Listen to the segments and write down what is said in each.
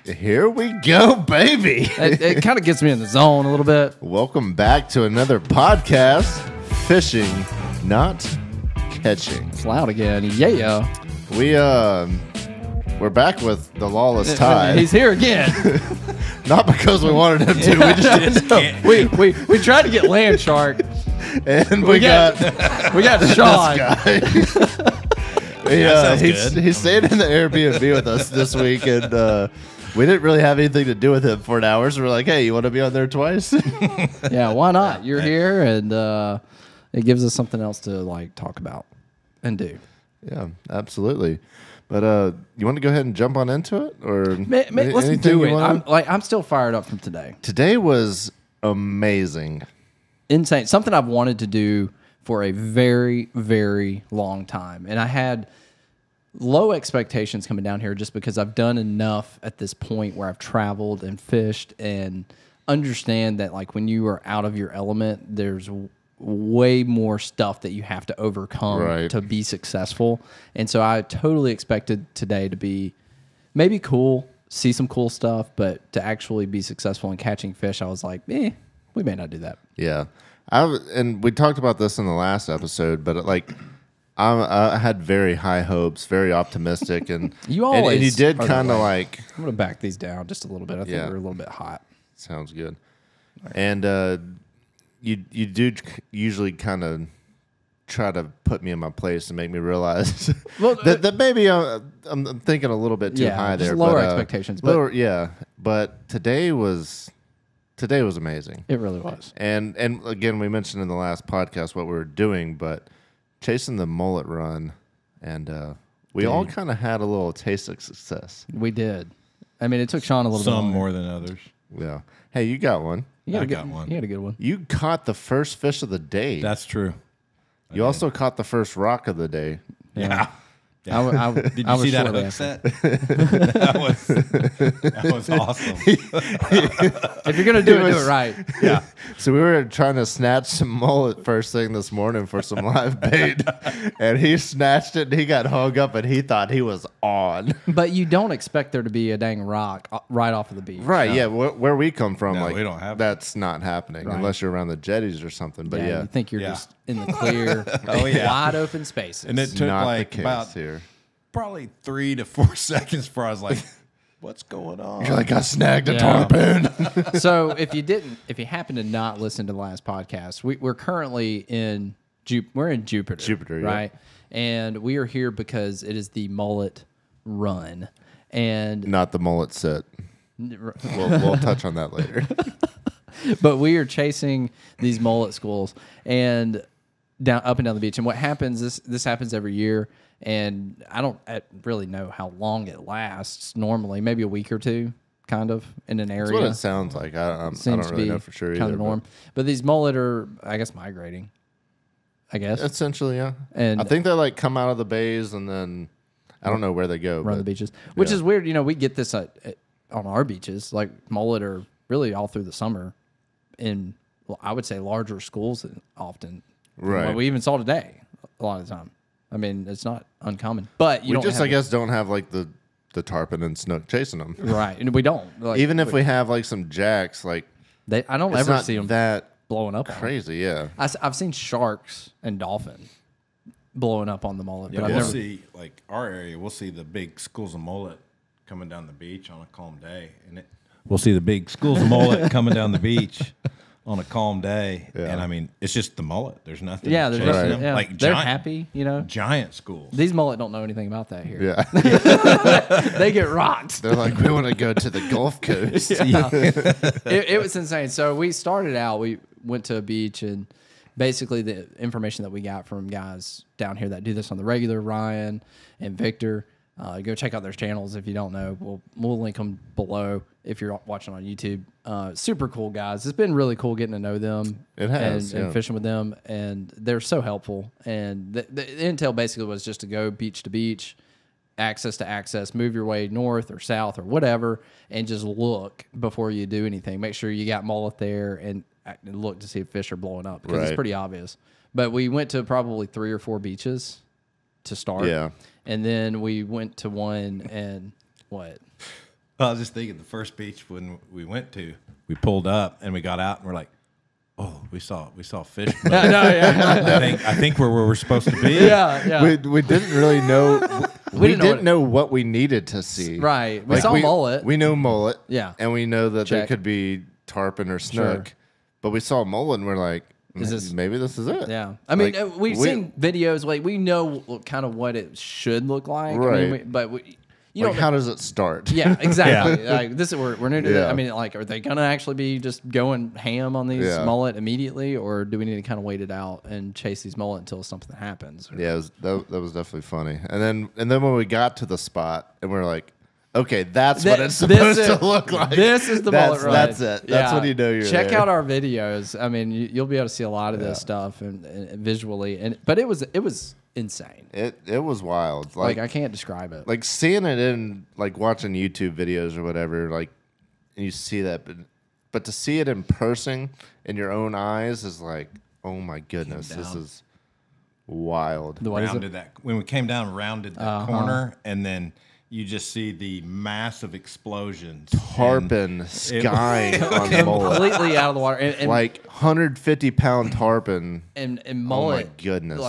Here we go, baby. It kind of gets me in the zone a little bit. Welcome back to another podcast, Fishing, Not Catching. It's loud again. Yeah. We're back with the Lawless Tide. He's here again. Not because we wanted him to. We just didn't. We tried to get Land Shark, And we got Sean. this guy. He stayed in the Airbnb with us this week, and we didn't really have anything to do with him for an hour. So we're like, hey, you want to be on there twice? Yeah, why not? You're here, and it gives us something else to like talk about and do. Yeah, absolutely. But you want to go ahead and jump on into it, or let's do it. I'm still fired up from today. Today was amazing, insane. Something I've wanted to do for a very, very long time, and I had low expectations coming down here just because I've done enough at this point where I've traveled and fished and understand that like when you are out of your element, there's way more stuff that you have to overcome to be successful. And so I totally expected today to be maybe cool, see some cool stuff, but to actually be successful in catching fish, I was like, we may not do that. Yeah. And we talked about this in the last episode, but I had very high hopes, very optimistic, and you always and you did kind of like. I'm gonna back these down just a little bit. I think we're a little bit hot. Sounds good. Right. And you do usually kind of try to put me in my place and make me realize that maybe I'm thinking a little bit too high there. Lower expectations, but today was amazing. It really was. And again, we mentioned in the last podcast what we were doing, but chasing the mullet run, and we all kind of had a little taste of success. We did. I mean, it took Sean a little bit. Some more than others. Yeah. Hey, you got one. I got one. You had a good one. You caught the first fish of the day. That's true. You also caught the first rock of the day. Yeah. Did you see that hook set? that was awesome. If you're gonna do it right. Yeah. So we were trying to snatch some mullet first thing this morning for some live bait, and he snatched it, and he got hung up, and he thought he was on. But you don't expect there to be a dang rock right off of the beach. Right? No. Yeah. Where we come from, no, we don't have that's not happening unless you're around the jetties or something. But you think you're just in the clear, wide open spaces. And it took not like the case about here. Probably 3 to 4 seconds before I was like, what's going on? You're like, I snagged a tarpon. So if you happen to not listen to the last podcast, we're currently in Jupiter, right? And we are here because it is the mullet run, and not the mullet sit. We'll touch on that later. But we are chasing these mullet schools and up and down the beach. And what happens? This happens every year. And I don't really know how long it lasts normally, maybe a week or two, kind of, in an area. That's what it sounds like. I don't really know for sure either. Kind of norm. But these mullet are, I guess, migrating, I guess. Essentially, yeah. And I think they like come out of the bays and then, I don't know where they go. Run the beaches, which is weird. You know, we get this on our beaches. Like mullet are really all through the summer in, I would say, larger schools often. Right. What we even saw today a lot of the time. I mean, it's not uncommon, but we I guess, don't have like the tarpon and snook chasing them, right? And we don't. Like, even if we have like some jacks, like I don't ever see them that blowing up. Crazy, yeah. I've seen sharks and dolphin blowing up on the mullet. Yeah, but we'll see like our area. We'll see the big schools of mullet coming down the beach on a calm day, and we'll see the big schools of mullet coming down the beach on a calm day, and I mean, it's just the mullet. There's nothing. Yeah, they're just, them. Yeah. Like they're happy, you know. Giant schools. These mullet don't know anything about that here. Yeah, they get rocked. They're like, we want to go to the Gulf Coast. It was insane. So we started out. We went to a beach, and basically the information that we got from guys down here that do this on the regular, Ryan and Victor. Go check out their channels if you don't know. We'll link them below if you're watching on YouTube. Super cool guys. It's been really cool getting to know them. It has, and fishing with them, and they're so helpful. And the intel basically was just to go beach to beach, access to access, move your way north or south or whatever, and just look before you do anything. Make sure you got mullet there and look to see if fish are blowing up because it's pretty obvious. But we went to probably 3 or 4 beaches to start. Yeah. And then we went to one and what? I was just thinking the first beach when we went to, we pulled up and we got out and we're like, oh, we saw fish. I think we're where we're supposed to be. Yeah. We didn't really know. We didn't know what we needed to see. Right. We saw mullet. We know mullet. Yeah. And we know that there could be tarpon or snook. Sure. But we saw mullet and we're like, maybe this is it. Yeah. I mean, we've seen videos. Like, we know kind of what it should look like. Right. I mean, you know, how does it start? Yeah, exactly. Like, this is we're new to that. I mean, like, are they gonna actually be just going ham on these mullet immediately, or do we need to kind of wait it out and chase these mullet until something happens? Yeah, that was definitely funny. And then when we got to the spot and we're like, okay, that's what it's supposed to look like. This is the mullet ride. That's it. That's when you know you're Check there. out our videos. I mean, you'll be able to see a lot of this stuff and visually. But it was insane. It was wild. Like, I can't describe it. Like, seeing it in, like, watching YouTube videos or whatever, like, and you see that, but to see it in person in your own eyes is like, oh my goodness, this is wild. When we came down, rounded that corner, and then you just see the massive explosions. Tarpon skying on the mullet. Completely out of the water. And like 150-pound tarpon. And mullet. Oh my goodness.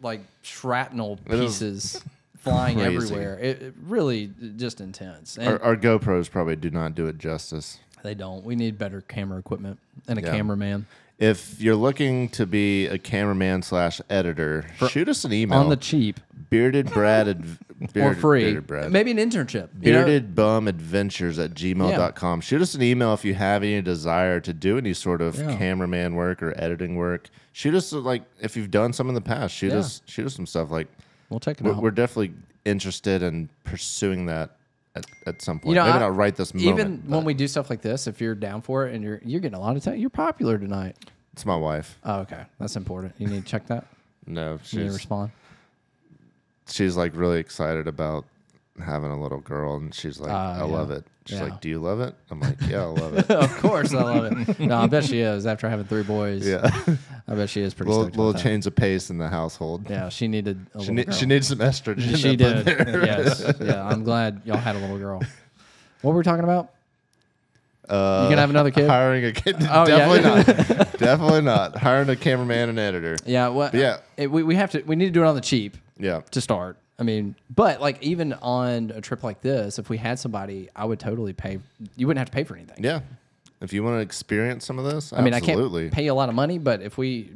Like shrapnel pieces flying crazy. Everywhere. It really just intense. And our GoPros probably do not do it justice. They don't. We need better camera equipment and a cameraman. If you're looking to be a cameraman / editor, shoot us an email. On the cheap. Or free. Maybe an internship. beardedbumadventures@gmail.com. Shoot us an email if you have any desire to do any sort of cameraman work or editing work. Shoot us, like, if you've done some in the past, shoot us some stuff. Like, we'll check it out. We're definitely interested in pursuing that at some point. Maybe not right this moment. Even when we do stuff like this, if you're down for it and you're getting a lot of time, you're popular tonight. It's my wife. Oh, okay. That's important. You need to check that? No, you need to respond? She's like really excited about having a little girl, and she's like, I love it. She's like, do you love it? I'm like, yeah, I love it. Of course I love it. No, I bet she is. After having 3 boys, I bet she is pretty stoked little change of pace in the household. Yeah, she needed a little girl. She needs some estrogen. She did. Yes. Yeah, I'm glad y'all had a little girl. What were we talking about? You gonna have another kid? Hiring a kid? Oh, definitely not. Definitely not. Hiring a cameraman and editor. Yeah. Well, we have to. We need to do it on the cheap. Yeah. To start. I mean, but like even on a trip like this, if we had somebody, I would totally pay. You wouldn't have to pay for anything. Yeah. If you want to experience some of this, I mean, absolutely. I can't pay you a lot of money, but if we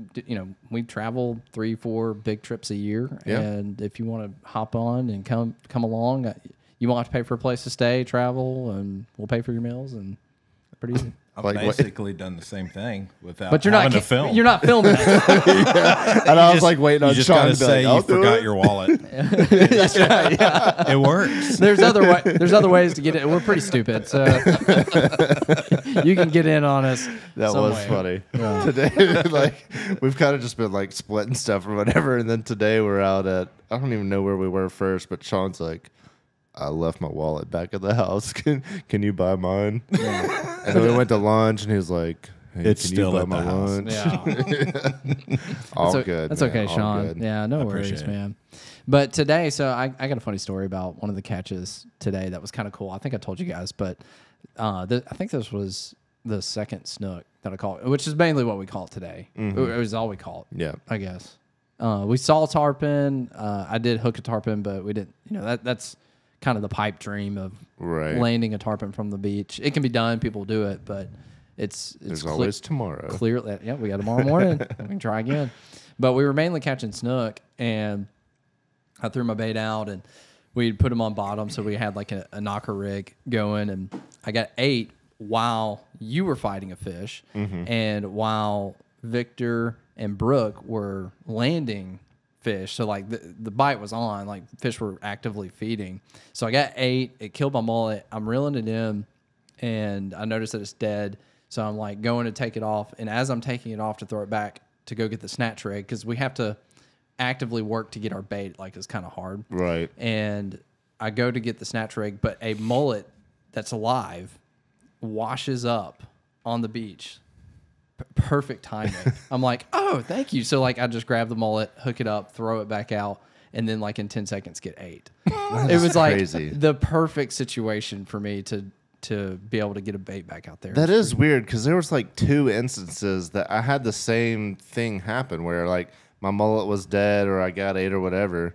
travel 3-4 big trips a year, and if you want to hop on and come along, you won't have to pay for a place to stay, travel, and we'll pay for your meals, and pretty easy. I've basically done the same thing without but you're having not to film. You're not filming it. And I was like waiting on Sean to say you forgot your wallet. That's right. Yeah. It works. There's other ways to get it. We're pretty stupid, so you can get in on us. That was funny. Yeah. Today, like, we've kind of just been like splitting stuff or whatever, and then today we're out at, I don't even know where we were first, but Sean's like, I left my wallet back at the house. Can you buy mine? Yeah. And then we went to lunch, and he was like, hey, it's still you buy my lunch? Yeah. All good. That's okay, Sean. Good. Yeah, no worries, man. But today, so I got a funny story about one of the catches today that was kind of cool. I think I told you guys, but I think this was the second snook that I caught, which is mainly what we call it today. Mm-hmm. It was all we caught. Yeah, I guess. We saw tarpon. I did hook a tarpon, but we didn't. That's kind of the pipe dream of landing a tarpon from the beach. It can be done. People do it, but there's always tomorrow. Clearly, yeah, we got tomorrow morning. We can try again. But we were mainly catching snook, and I threw my bait out, and we put them on bottom, so we had like a knocker rig going, and I got 8 while you were fighting a fish, and while Victor and Brooke were landing fish. So like the bite was on, like fish were actively feeding. So I got 8. It killed my mullet. I'm reeling it in, and I noticed that it's dead. So I'm like going to take it off, and as I'm taking it off to throw it back to go get the snatch rig, because we have to actively work to get our bait. Like, it's kind of hard. Right. And I go to get the snatch rig, but a mullet that's alive washes up on the beach. Perfect timing. I'm like, oh, thank you. So like I just grab the mullet, hook it up, throw it back out, and then like in 10 seconds get 8. It was like crazy. the perfect situation for me to be able to get a bait back out there. That is weird because there was like 2 instances that I had the same thing happen where like my mullet was dead or I got 8 or whatever,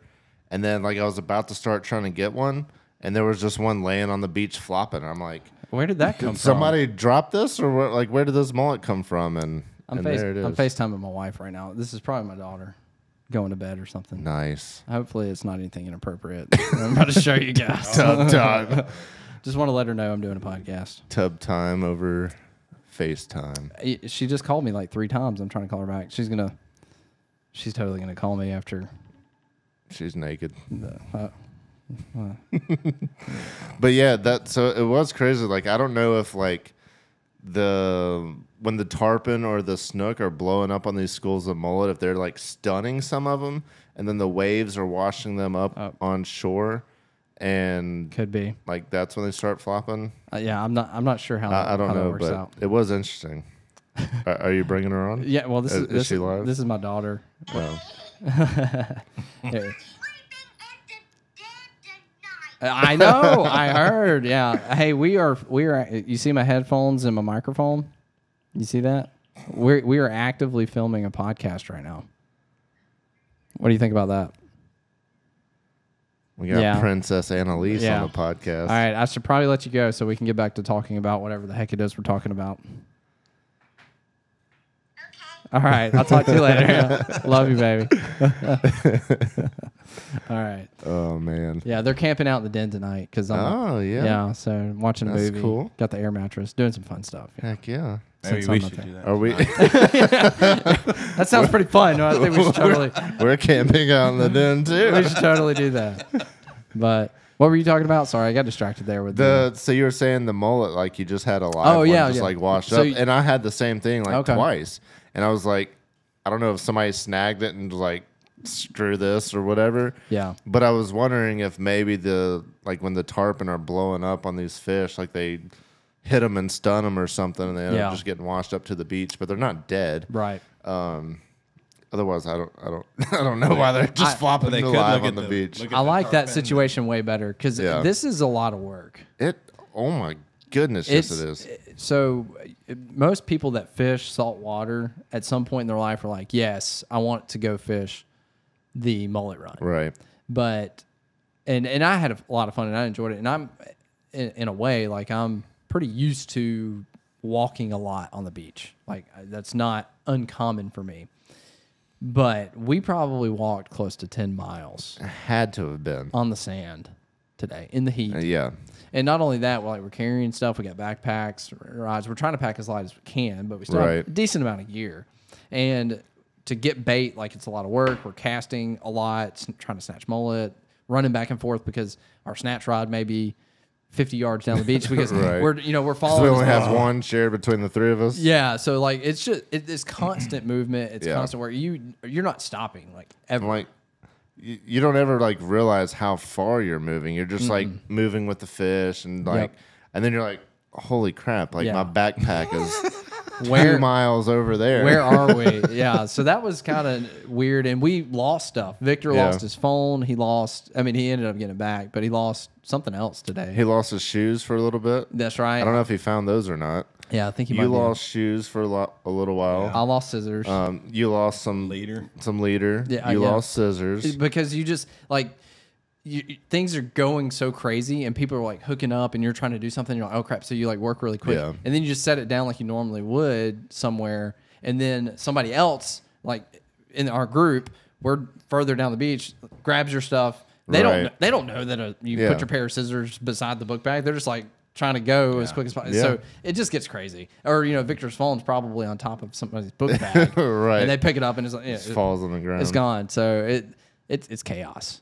and then like I was about to start trying to get one, and there was just one laying on the beach flopping. I'm like, where did that come from? Somebody dropped this, or what, like where did this mullet come from? And there it is. I'm FaceTiming my wife right now. This is probably my daughter going to bed or something. Nice. Hopefully it's not anything inappropriate. I'm about to show you guys. Tub time. Just want to let her know I'm doing a podcast. Tub time over FaceTime. She just called me like 3 times. I'm trying to call her back. She's totally gonna call me after. She's naked. But yeah, so it was crazy. Like I don't know if like when the tarpon or the snook are blowing up on these schools of mullet, if they're like stunning some of them, and then the waves are washing them up on shore, and could be like that's when they start flopping. Yeah, I'm not sure how I don't know, that works but out. it was interesting. Are you bringing her on? Yeah, well, is she live? This is my daughter. Oh. Here. I know. I heard. Yeah. Hey, we are. You see my headphones and my microphone? You see that? We are actively filming a podcast right now. What do you think about that? We got Princess Annalise on the podcast. All right, I should probably let you go so we can get back to talking about whatever the heck it is we're talking about. All right, I'll talk to you later. Love you, baby. All right. Oh man. Yeah, they're camping out in the den tonight because yeah. So watching a movie. Cool. Got the air mattress, doing some fun stuff. Heck yeah. Maybe we should do that. Are we? That sounds pretty fun. No, I think we should totally. We're camping out in the den too. We should totally do that. But what were you talking about? Sorry, I got distracted there with So you were saying the mullet, like you just had a live one just like washed up, and I had the same thing like twice. And I was like, I don't know if somebody snagged it and was like, screw this or whatever. Yeah. But I was wondering if maybe when the tarpon are blowing up on these fish, like they hit them and stun them or something, and they end up just getting washed up to the beach, but they're not dead. Right. Otherwise, I don't know why they're just flopping alive on the beach. I like that situation way better because this is a lot of work. Oh my goodness, yes it is. So most people that fish salt water at some point in their life are like, yes, I want to go fish the mullet run. Right. But, and I had a lot of fun and I enjoyed it. And I'm, in a way, like I'm pretty used to walking a lot on the beach. Like that's not uncommon for me. But we probably walked close to 10 miles. Had to have been. On the sand today in the heat. Yeah. And not only that, we're carrying stuff. We got backpacks, rods. We're trying to pack as light as we can, but we still have a decent amount of gear. And to get bait, like it's a lot of work. We're casting a lot, trying to snatch mullet, running back and forth because our snatch rod may be 50 yards down the beach because we're following. We only have one shared between the 3 of us. Yeah, so like it's just it's constant movement. It's constant work. You're not stopping like ever. Like you don't ever like realize how far you're moving. You're just like moving with the fish and like, and then you're like, holy crap! Like my backpack is 2 miles over there. Where are we? Yeah. So that was kind of weird, and we lost stuff. Victor lost his phone. He ended up getting it back, but he lost something else today. He lost his shoes for a little bit. That's right. I don't know if he found those or not. Yeah, I think you lost shoes for a little while. I lost scissors. You lost some leader. Yeah, you lost scissors because you just like things are going so crazy, and people are like hooking up, and you're trying to do something. You're like, oh crap! So you like work really quick, and then you just set it down like you normally would somewhere, and then somebody else like in our group, we're further down the beach, grabs your stuff. They don't know that you put your pair of scissors beside the book bag. They're just like trying to go as quick as possible. So it just gets crazy. Or, Victor's phone's probably on top of somebody's book bag. Right. And they pick it up and it's like, it falls on the ground. It's gone. So it's chaos.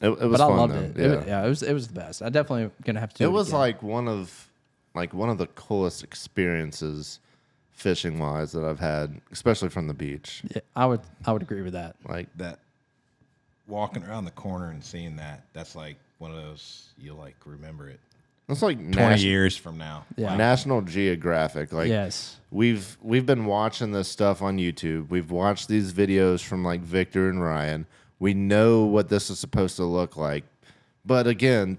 It was but fun, I loved though. it. It was the best. I definitely gonna have to do it. It was again. like one of the coolest experiences fishing wise that I've had, especially from the beach. Yeah, I would agree with that. Like that walking around the corner and seeing that's like one of those you'll like remember it. It's like 20 years from now. Yeah. National Geographic. Like yes. We've been watching this stuff on YouTube. We've watched these videos from like Victor and Ryan. We know what this is supposed to look like. But again,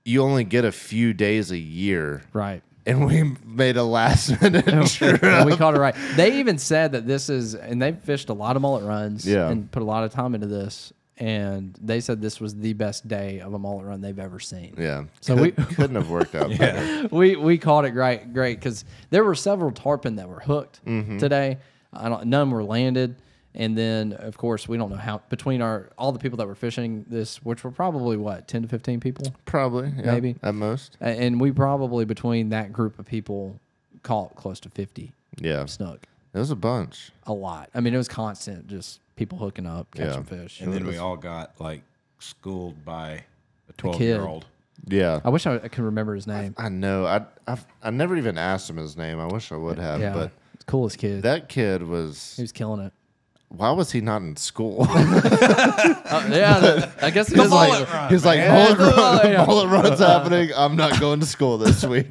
you only get a few days a year. Right. And we made a last minute trip. We caught it right. They even said that this is, and they've fished a lot of mullet runs and put a lot of time into this. And they said this was the best day of a mullet run they've ever seen. Yeah. So we couldn't have worked out better. We caught it great because there were several tarpon that were hooked today. None were landed. And then, of course, we don't know how, between all the people that were fishing this, which were probably, 10 to 15 people? Probably, yeah, maybe. At most. And we probably, between that group of people, caught close to 50 snook. It was a bunch. A lot. I mean, it was constant, just people hooking up, catching fish. And then we all got, like, schooled by a 12-year-old. Yeah. I wish I could remember his name. I know. I never even asked him his name. I wish I would have. Yeah. But Coolest kid. that kid He was killing it. Why was he not in school? I guess he was like, he's like, mullet run's happening. I'm not going to school this week.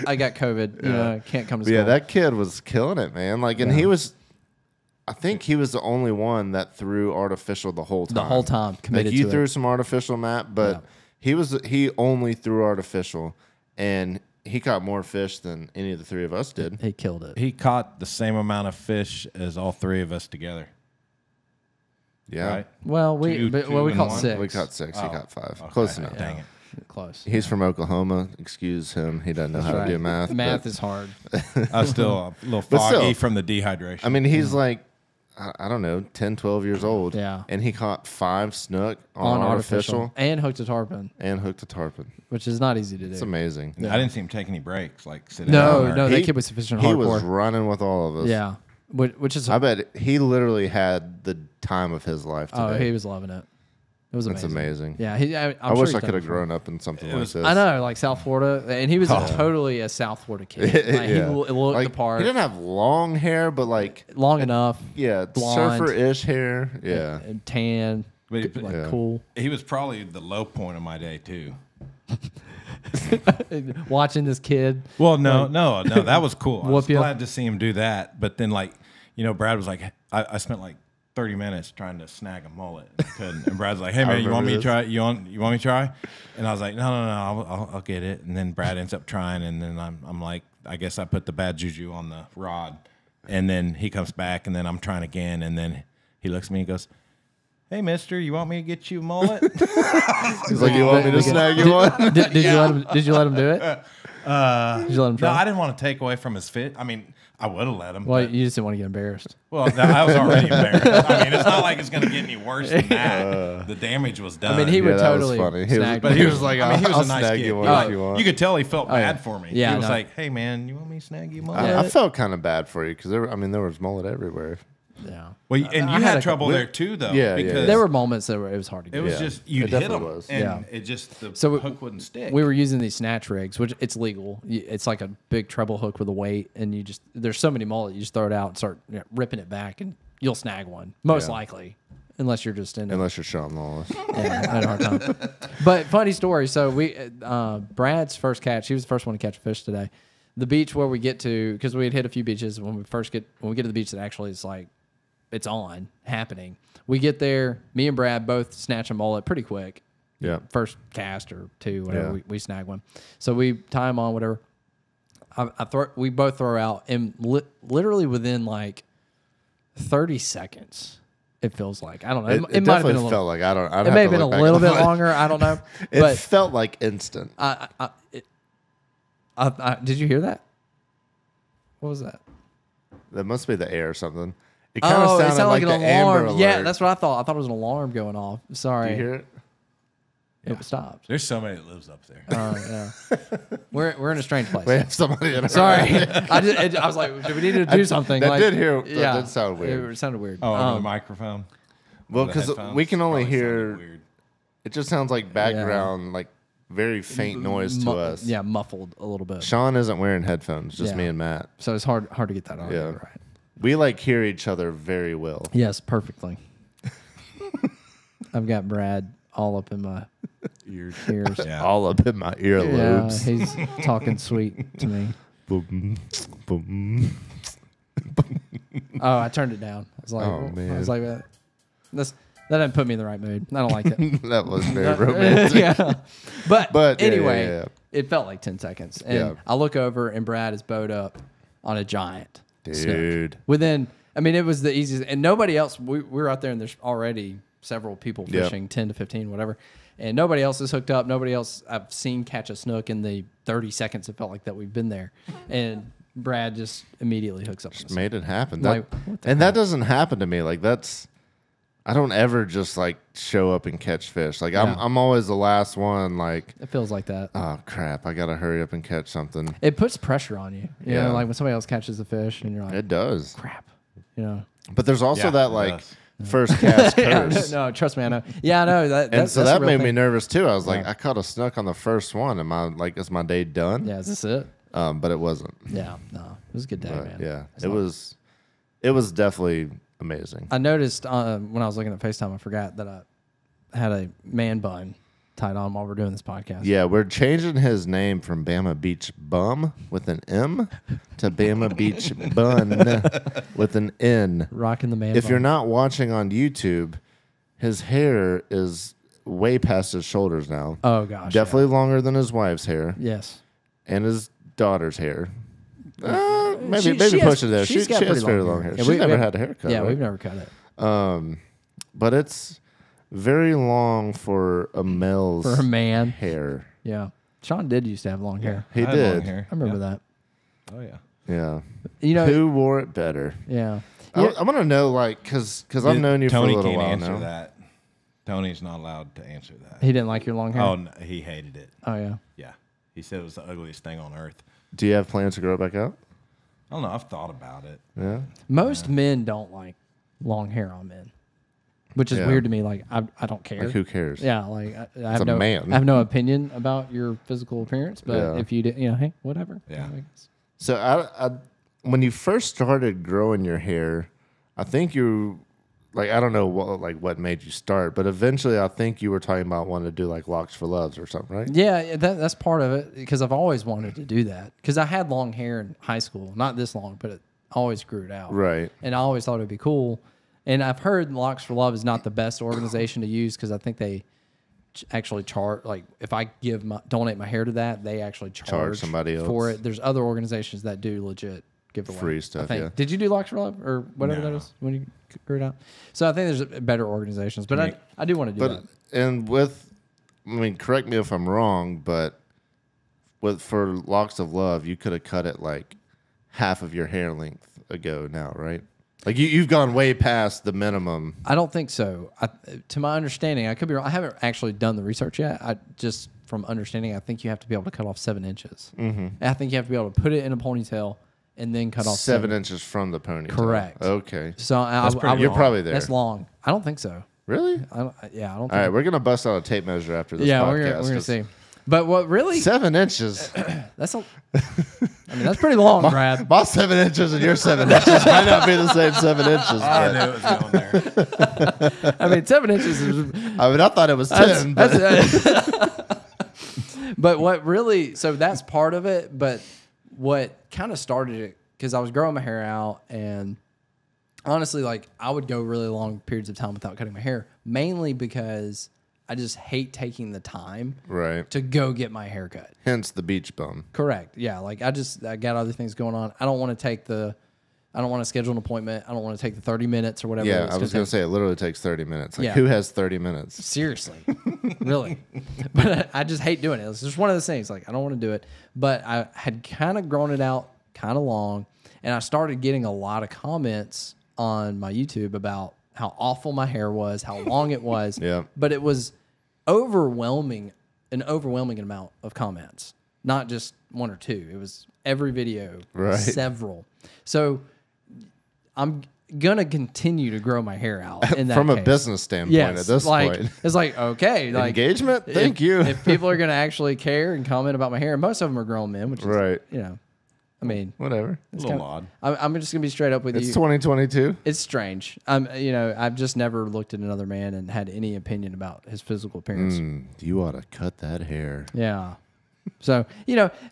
I got COVID. You know, I can't come to school. Yeah, that kid was killing it, man. Like, and I think he was the only one that threw artificial the whole time. The whole time, committed like, you to threw it. some artificial, Matt, but he only threw artificial, and he caught more fish than any of the three of us did. He killed it. He caught the same amount of fish as all three of us together. Yeah. Right? Well, we caught 6. We caught 6. He caught 5. Okay. Close enough. Dang it. Close. He's from Oklahoma. Excuse him. He doesn't know how to do math. Math but, is hard. I was still a little But foggy still, from the dehydration. I mean, he's like, I don't know, 10, 12 years old. Yeah. And he caught 5 snook on artificial. And hooked a tarpon. And hooked a tarpon. Which is not easy to do. It's amazing. I didn't see him take any breaks. Like sitting down. No, that kid was fishing hardcore. He was running with all of us. Yeah. Which is... I bet he literally had the time of his life today. Oh, he was loving it. It was amazing. It's amazing. Yeah. I wish I could have grown up in something like this. I know, like South Florida. And he was totally a South Florida kid. Like, he looked like, the part. He didn't have long hair, but like... long enough. Yeah, blonde, surfer-ish hair. Yeah. And tan. But cool. He was probably the low point of my day, too. Watching this kid. Well, no, that was cool. I was you. glad to see him do that. But then, like, Brad was like, I spent like 30 minutes trying to snag a mullet. And I couldn't. And Brad's like, hey, man, you want me to try? You want me to try? And I was like, no, I'll get it. And then Brad ends up trying. And then I'm like, I guess I put the bad juju on the rod. And then he comes back, and then I'm trying again. And then he looks at me and goes, hey, mister, you want me to get you a mullet? He's like, you want me to snag you one? Did you let him do it? Did you let him try? No, I didn't want to take away from his fit. I mean, I would have let him. Well, but, you just didn't want to get embarrassed. well, I was already embarrassed. I mean, it's not like it's going to get any worse than that. The damage was done. I mean, he would that was totally funny. snag but me. he was like, I mean, he was I'll a nice snag kid. you one if you want. You could tell he felt bad for me. Yeah, he was no. like, hey, man, you want me to snag you mullet? I felt kind of bad for you because there was mullet everywhere. Yeah. Well, and you had trouble there too, though. Yeah, because There were moments that it was hard to get. it was Yeah. just you'd It hit definitely them, was. and it just the So hook wouldn't stick. We were using these snatch rigs, which it's legal. It's like a big treble hook with a weight, and there's so many mullet, you just throw it out and start ripping it back, and you'll snag one, most likely, unless you're just in. Unless you're Sean Lawless. Yeah, I had a hard time. But funny story. So Brad's first catch. He was the first one to catch a fish today. The beach where we get to, because we had hit a few beaches when we get to the beach that actually is like it's happening. We get there. Me and Brad both snatch a mullet pretty quick. Yeah. First cast or two, whatever. Yeah. We snag one. So we tie him on, whatever. We both throw out, and literally within like 30 seconds. It feels like, I don't know. It might have been a definitely little. felt like I don't. It may have been a little bit longer. I don't know. It But felt like instant. did you hear that? What was that? That must be the air or something. It kind of It sounded sounded like an the Amber alarm. Yeah, Alert. that's what I thought. I thought it was an alarm going off. Sorry. Did you hear it? It stopped. There's somebody that lives up there. Yeah. We're in a strange place. We have somebody in our Sorry. I was like, do we need to do something? that like, did hear- that did sound weird. It sounded weird. Oh, the microphone. Well, The because headphones we can only probably sounded hear. weird. It just sounds like background, like very faint noise to us. Yeah, muffled a little bit. Sean isn't wearing headphones, just Yeah. me and Matt. So it's hard to get that on. Yeah. Right. We like hear each other very well. Yes, perfectly. I've got Brad all up in my ears. Yeah. All up in my Yeah, earlobes. he's talking sweet to me. Boom, boom. Oh, I turned it down. I was like, Oh, man. I was like that. That didn't put me in the right mood. I don't like it. That was very romantic. Yeah. But anyway, yeah. it felt like 10 seconds. And I look over and Brad is bowed up on a giant Dude. snook. Within, I mean, it was the easiest. And nobody else, we were out there and there's already several people fishing, 10 to 15, whatever. And nobody else is hooked up. Nobody else I've seen catch a snook in the 30 seconds it felt like that we've been there. And Brad just immediately hooks up. Just made it happen. Like, that doesn't happen to me. Like I don't ever just like show up and catch fish. Like I'm always the last one. Like it feels like that. Oh crap! I gotta hurry up and catch something. It puts pressure on you. You know, like when somebody else catches the fish and you're like, it does. Crap. You know. But there's also that like first cast curse. No, trust me, I know. Yeah, I know that. And so that made me nervous too. I was like, I caught a snook on the first one. Am I like, is my day done? Yeah, is this it? But it wasn't. Yeah, no, it was a good day, man. Yeah, it was definitely amazing. I noticed when I was looking at FaceTime, I forgot that I had a man bun tied on while we're doing this podcast. Yeah, we're changing his name from Bama Beach Bum with an M to Bama Beach Bun with an N. Rocking the man If bun. you're not watching on YouTube, his hair is way past his shoulders now. Oh, gosh. Definitely longer than his wife's hair. Yes. And his daughter's hair. Maybe She push has- it there. she's She got has pretty very long long hair. hair. Yeah, She's we never have- had a haircut. Yeah, right? we've never cut it. But it's very long for a male's For a man. hair. Yeah. Sean did used to have long hair. He I had long did. hair. I remember that. Oh yeah. Yeah. You know, Who wore it better? yeah. I want to know, like, because I've known you Tony for a little can't while answer now. that. Tony's not allowed to answer that. He didn't like your long hair? Oh, no, he hated it. Oh, yeah. Yeah, he said it was the ugliest thing on earth. Do you have plans to grow it back out? I don't know. I've thought about it. Yeah. Most men don't like long hair on men, which is Yeah. weird to me. Like, I don't care. Like, who cares? Yeah, like I have a no, man. I have no opinion about your physical appearance, but Yeah. if you did, you know, hey, whatever. Yeah. I guess. So I when you first started growing your hair, I think you, like, I don't know what made you start, but eventually I think you were talking about wanting to do like locks for loves or something, right? Yeah, that's part of it because I've always wanted to do that because I had long hair in high school, not this long, but it always grew it out. Right. And I always thought it'd be cool. And I've heard Locks for Love is not the best organization to use because I think they actually charge. Like if I donate my hair to that, they actually charge somebody else for it. There's other organizations that do legit give away free stuff. I think. Yeah. Did you do Locks for Love or whatever that No. is when you grew it out? So I think there's better organizations, but I do want to do that. And correct me if I'm wrong, but for Locks of Love, you could have cut it like half of your hair length ago now, right? Like you've gone way past the minimum. I don't think so. To my understanding, I could be wrong. I haven't actually done the research yet. I just from understanding, I think you have to be able to cut off 7 inches. Mm-hmm. I think you have to be able to put it in a ponytail and then cut off 7 inches from the ponytail. Correct. Okay. So You're probably there. That's long. I don't think so. Really? I don't All right, we're gonna bust out a tape measure after this Yeah, podcast. we're gonna see. But what really? 7 inches. That's a. I mean, that's pretty long, Brad. My 7 inches and your 7 inches might not be the same 7 inches. I But, knew it was going there. I mean, 7 inches is. I thought it was 10. But what really? So that's part of it. But what kind of started it? Because I was growing my hair out, and honestly, like I would go really long periods of time without cutting my hair, mainly because I just hate taking the time Right. to go get my hair cut. Hence the beach bum. Correct. Yeah. Like I got other things going on. I don't want to schedule an appointment. I don't want to take the 30 minutes or whatever. Yeah, I was going to say it literally takes 30 minutes. Like, Yeah. who has 30 minutes? Seriously. Really. But I just hate doing it. It's just one of those things. Like I don't want to do it. But I had kind of grown it out kind of long. And I started getting a lot of comments on my YouTube about how awful my hair was, how long it was. Yeah. But it was an overwhelming amount of comments, not just one or two. It was every video, Right. several. So I'm gonna continue to grow my hair out in that From a case. business standpoint Yes, at this like, point. It's like, okay, like Engagement? Thank you. If people are gonna actually care and comment about my hair, and most of them are grown men, which is Right. I mean, Whatever. A little odd. I'm just gonna be straight up with It's you. 2022. It's strange. I've just never looked at another man and had any opinion about his physical appearance. You ought to cut that hair. Yeah. So,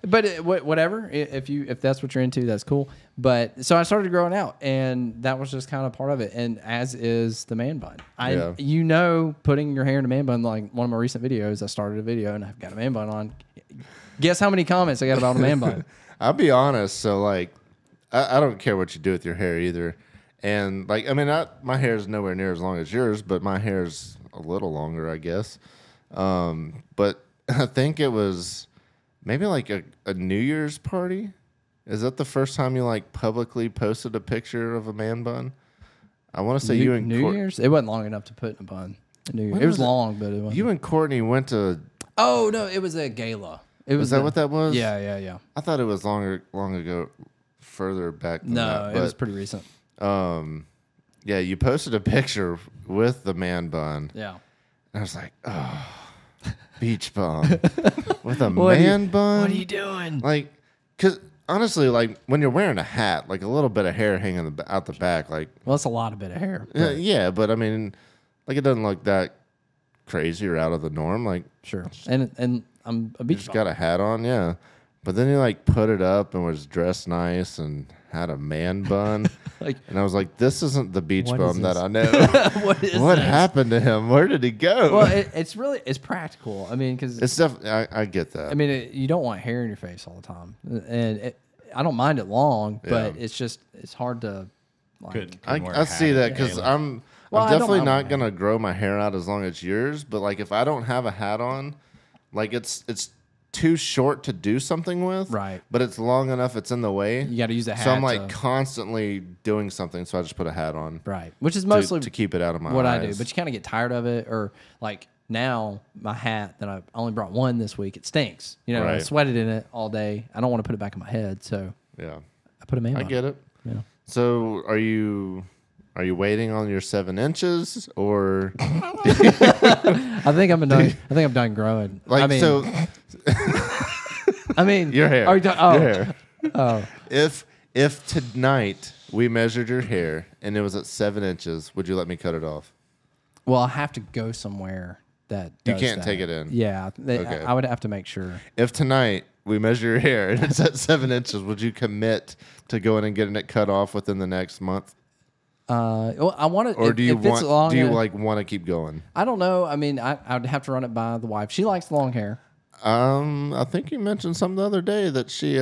but whatever. If that's what you're into, that's cool. But so I started growing out, and that was just kind of part of it. And as is the man bun. Putting your hair in a man bun, like one of my recent videos, I started a video and I've got a man bun on. Guess how many comments I got about a man bun? I'll be honest. So like, I don't care what you do with your hair either. And like, I mean, my hair is nowhere near as long as yours, but my hair's a little longer, I guess. But I think it was maybe like a New Year's party. Is that the first time you like publicly posted a picture of a man bun? I want to say you and New Year's. It wasn't long enough to put in a bun. It was long, but it wasn't. You and Courtney went to. Oh no! It was a gala. Was that what that was? Yeah. I thought it was long ago, further back than that. No, it was pretty recent. Yeah, you posted a picture with the man bun. Yeah. And I was like, oh, beach bum with a man bun. What are you doing? Like, because honestly, like when you're wearing a hat, like a little bit of hair hanging out the back, like. Well, that's a lot of bit of hair. But. Yeah, but I mean, like it doesn't look that crazy or out of the norm. Like, sure. And I'm a beach just got a hat on, yeah. But then he like put it up and was dressed nice and had a man bun. And I was like, this isn't the beach bum that I know. What happened to him? Where did he go? Well, it's practical. I mean, because it's definitely, I get that. I mean, you don't want hair in your face all the time. And I don't mind it long, but it's hard to like. I see that because I'm definitely not going to grow my hair out as long as yours. But like if I don't have a hat on, like it's too short to do something with, right? But it's long enough; it's in the way. You got to use a hat. So I'm like constantly doing something, so I just put a hat on, right? Which is mostly to keep it out of my what eyes. I do. But you kind of get tired of it, or like now my hat that I only brought one this week, it stinks. I sweated in it all day. I don't want to put it back in my head, so yeah, I put a man. I get it. Yeah. So are you waiting on your 7 inches, or? I think I'm done growing. Like, I mean, so. I mean, your hair. Are you your hair. Oh. If tonight we measured your hair and it was at 7 inches, would you let me cut it off? Well, I have to go somewhere that you can't take it in. Yeah, okay. I would have to make sure. If tonight we measure your hair and it's at 7 inches, would you commit to going and getting it cut off within the next month? Well, I want to. Or do you want to keep going? I don't know. I mean, I'd have to run it by the wife. She likes long hair. I think you mentioned something the other day that she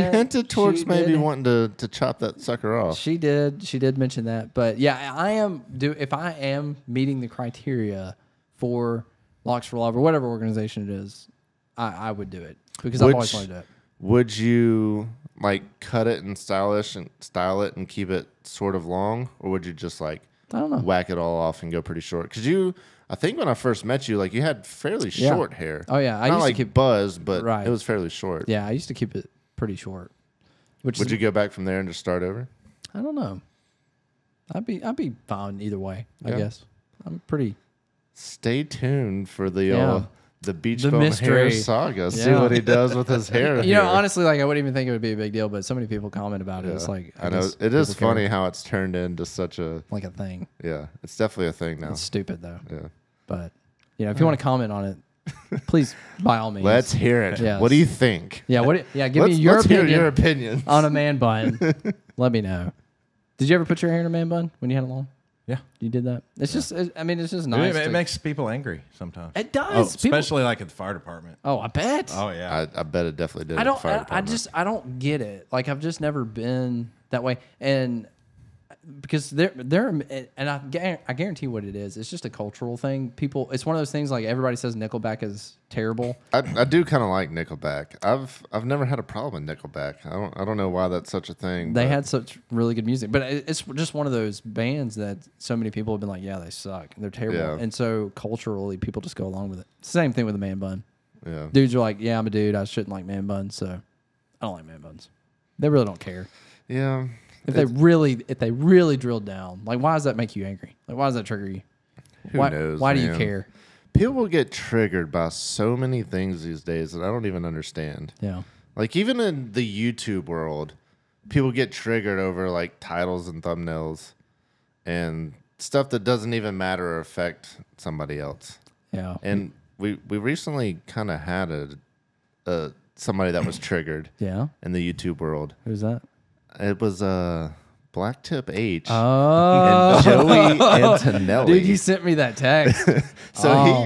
hinted towards maybe wanting to chop that sucker off. She did mention that, but yeah, if I am meeting the criteria for Locks for Love or whatever organization it is, I would do it because I've always wanted to do it. Would you like cut it and style it and keep it sort of long, or would you just like I don't know, whack it all off and go pretty short? Because I think when I first met you, like you had fairly short hair. Oh yeah, I used to keep buzzed, but it was fairly short. Yeah, I used to keep it pretty short. Would you go back from there and just start over? I don't know. I'd be fine either way. I guess I'm pretty. Stay tuned for the beach bum hair saga. See what he does with his hair. Honestly, like I wouldn't even think it would be a big deal, but so many people comment about it. It's like I know it is funny how it's turned into such a thing. Yeah, it's definitely a thing now. It's stupid though. Yeah, but if you want to comment on it, please by all means. Let's hear it. Yes. What do you think? Yeah. Give me your opinion. Hear your opinion on a man bun. Let me know. Did you ever put your hair in a man bun when you had it long? Yeah, you did that. It's just, it's just nice. It makes people angry sometimes. It does, especially like at the fire department. Oh, I bet. Oh yeah, I bet it definitely did. I don't get it. Like I've just never been that way, and because they're and I guarantee what it is. It's just a cultural thing. People, it's one of those things like everybody says Nickelback is terrible. I do kind of like Nickelback. I've never had a problem with Nickelback. I don't know why that's such a thing. They had such really good music, but it's just one of those bands that so many people have been like, yeah, they suck. They're terrible, and so culturally people just go along with it. Same thing with the man bun. Yeah, dudes are like, yeah, I'm a dude. I shouldn't like man buns, so I don't like man buns. They really don't care. Yeah. If they really drilled down, like why does that make you angry? Like why does that trigger you? Who knows? Why do you care? People get triggered by so many things these days that I don't even understand. Yeah. Like even in the YouTube world, people get triggered over like titles and thumbnails and stuff that doesn't even matter or affect somebody else. Yeah. And we recently kind of had somebody that was triggered. Yeah. In the YouTube world. Who's that? It was BlacktipH Oh. and Joey Antonelli. Dude, you sent me that text.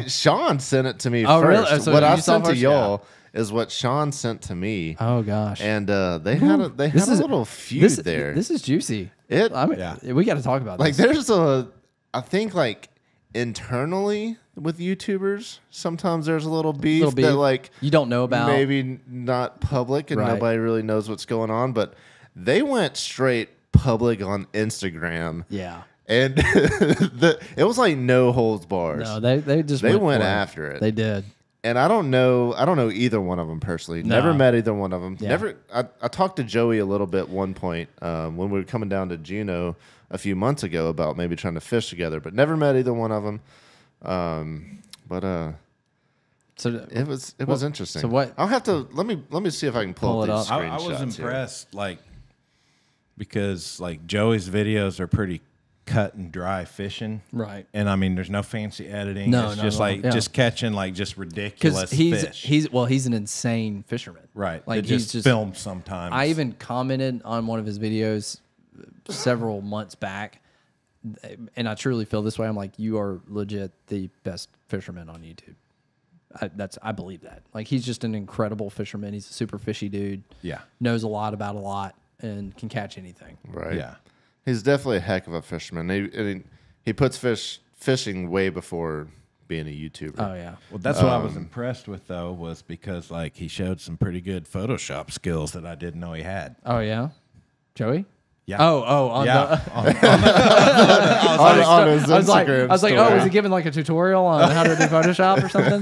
Sean sent it to me Oh, first. really? Oh, so what I you saw sent to first? y'all is what Sean sent to me. Oh gosh. And they had a little feud there. This is juicy. We got to talk about like this. there's I think like internally with YouTubers, sometimes there's a little beef, that like you don't know about. Maybe not public and Right. nobody really knows what's going on, but they went straight public on Instagram. Yeah. And it was like no holds bars. No, they just went for after it. They did. And I don't know either one of them personally. No. Never met either one of them. Yeah. I talked to Joey a little bit at one point when we were coming down to Juneau a few months ago about maybe trying to fish together, but never met either one of them. So it was interesting. So what? I'll have to let me see if I can pull up these screenshots. I was impressed, because Joey's videos are pretty cut and dry fishing, right? And I mean, there's no fancy editing. No, it's no, just no, just catching just ridiculous fish. He's an insane fisherman, right? Like he's just filmed sometimes. I even commented on one of his videos several months back, and I truly feel this way. I'm like, you are legit the best fisherman on YouTube. I believe that. Like, he's just an incredible fisherman. He's a super fishy dude. Yeah, knows a lot about a lot and can catch anything. Right. Yeah. He's definitely a heck of a fisherman. He puts fishing way before being a YouTuber. Oh yeah. Well, that's what I was impressed with though, was because he showed some pretty good Photoshop skills that I didn't know he had. Oh yeah, Joey. Yeah. On yeah. On his Instagram I was like, story. was he giving like a tutorial on how to do Photoshop or something?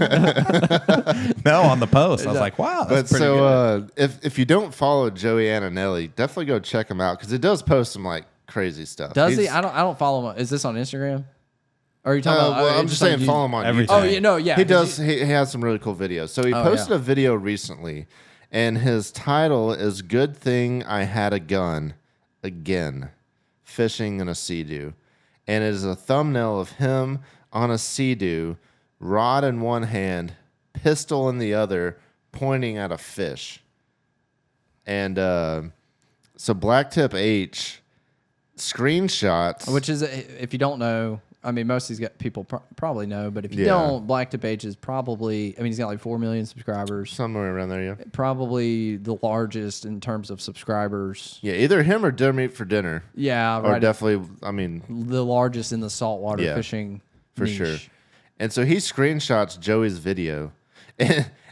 No, on the post. I was like, wow, that's pretty good. If you don't follow Joey Antonelli, definitely go check him out because he does post some crazy stuff. Does he? I don't follow him. Is this on Instagram? Or are you talking about? Well, I'm just saying, follow him on everything. YouTube. Oh yeah. He does. He has some really cool videos. So he posted a video recently, and his title is "Good Thing I Had a Gun Again, Fishing in a Sea-Doo," and it is a thumbnail of him on a Sea-Doo, rod in one hand, pistol in the other, pointing at a fish. And so BlacktipH screenshots, Which is, if you don't know, I mean, most of these people probably know, but if you Yeah. don't, BlacktipH is probably, I mean, he's got like 4 million subscribers. somewhere around there, yeah. Probably the largest in terms of subscribers. Yeah, either him or Deer Meat for Dinner. Yeah, Or right. definitely, I mean, The largest in the saltwater Yeah, fishing for niche. sure. And so he screenshots Joey's video,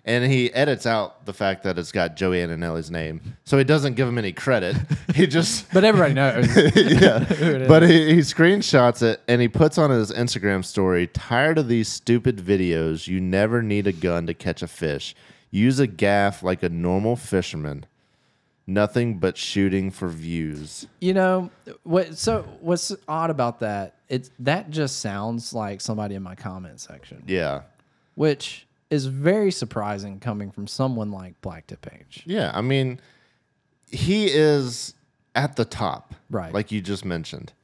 and he edits out the fact that it's got Joey Antonelli's name, so he doesn't give him any credit. He just, But everybody knows. yeah. But he screenshots it and he puts on his Instagram story, "Tired of these stupid videos. You never need a gun to catch a fish. Use a gaff like a normal fisherman. Nothing but shooting for views." You know what's odd about that? That just sounds like somebody in my comment section, Yeah. which is very surprising coming from someone like BlacktipH. Yeah. I mean, he is at the top, Right. like you just mentioned.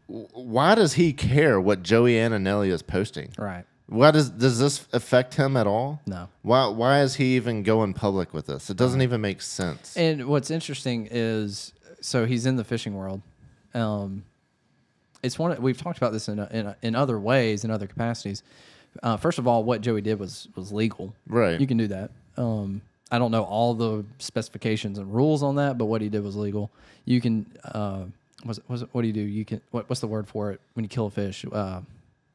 Why does he care what Joey Antonelli is posting? Right. Why does this affect him at all? No. Why is he even going public with this? It doesn't even make sense. And what's interesting is, so he's in the fishing world. It's we've talked about this in other ways, in other capacities. First of all, what Joey did was legal. Right. You can do that. I don't know all the specifications and rules on that, but what he did was legal. You can what do you do? You can what's the word for it when you kill a fish?